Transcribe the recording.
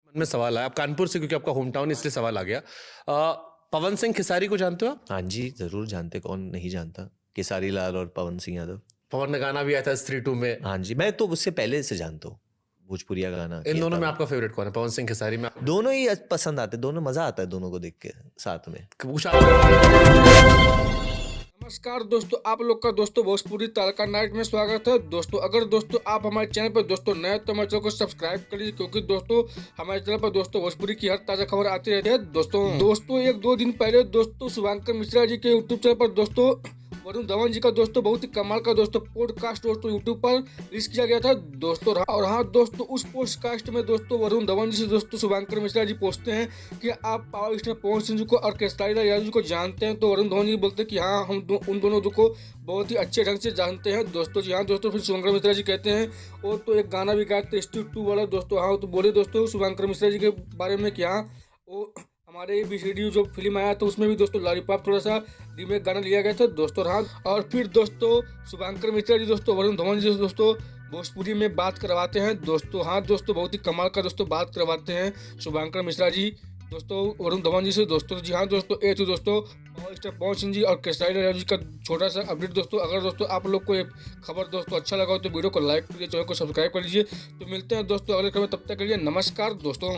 मन में सवाल आया, आप कानपुर से क्योंकि आपका होम टाउन इसलिए सवाल आ गया। पवन सिंह खेसारी को जानते हो आप? हाँ जी, जरूर जानते, कौन नहीं जानता केसारी लाल और पवन सिंह यादव। पवन ने गाना भी आया था स्त्री 2 में। हाँ जी, मैं तो उससे पहले से जानता हूँ, भोजपुरिया गाना इन किया दोनों था। में आपका फेवरेट कौन है, पवन सिंह खेसारी में? दोनों ही पसंद आते, दोनों मजा आता है दोनों को देख के साथ में। नमस्कार दोस्तों, आप लोग का दोस्तों भोजपुरी तड़का नाइट में स्वागत है। दोस्तों अगर दोस्तों आप हमारे चैनल पर दोस्तों नए तो हमारे चैनल को सब्सक्राइब कर लीजिए, क्योंकि दोस्तों हमारे चैनल पर दोस्तों भोजपुरी की हर ताजा खबर आती रहती है। दोस्तों एक दो दिन पहले दोस्तों शुभांकर मिश्रा जी के यूट्यूब चैनल पर दोस्तों वरुण धवन जी का दोस्तों बहुत ही कमाल का दोस्तों पॉडकास्ट दोस्तों यूट्यूब पर रिलीज किया गया था दोस्तों। और हाँ दोस्तों, उस पॉडकास्ट में दोस्तों वरुण धवन जी से दोस्तों शुभांकर मिश्रा जी पूछते हैं कि आप पावर स्टार पवन सिंह जी को और केसारी लाल यादव जी को जानते हैं। तो वरुण धवन जी बोलते हैं कि हाँ, हम उन दोनों को बहुत ही अच्छे ढंग से जानते हैं दोस्तों जी। हाँ दोस्तों, फिर शुभांकर मिश्रा जी कहते हैं और तो एक गाना भी गाते थे स्ट्रीट 2 वाला दोस्तों। हाँ तो बोले दोस्तों शुभांकर मिश्रा जी के बारे में कि हाँ, वो हमारे बीसीडी जो फिल्म आया था उसमें भी दोस्तों लॉलीपॉप थोड़ा सा रीमेक गाना लिया गया था दोस्तों। हाँ और फिर दोस्तों शुभांकर मिश्रा जी दोस्तों वरुण धवन जी से दोस्तों भोजपुरी में बात करवाते हैं दोस्तों। हाँ दोस्तों, बहुत ही कमाल का दोस्तों बात करवाते हैं शुभांकर मिश्रा जी दोस्तों वरुण धवन जी से दोस्तों जी। हाँ दोस्तों, ये थी दोस्तों पावर स्टार पवन सिंह जी और केसारी लाल यादव जी का छोटा सा अपडेट दोस्तों। अगर दोस्तों आप लोग को ये खबर दोस्तों अच्छा लगा हो तो वीडियो को लाइक कीजिए, चैनल को सब्सक्राइब कर लीजिए। तो मिलते हैं दोस्तों अगले खबर, तब तक के लिए नमस्कार दोस्तों।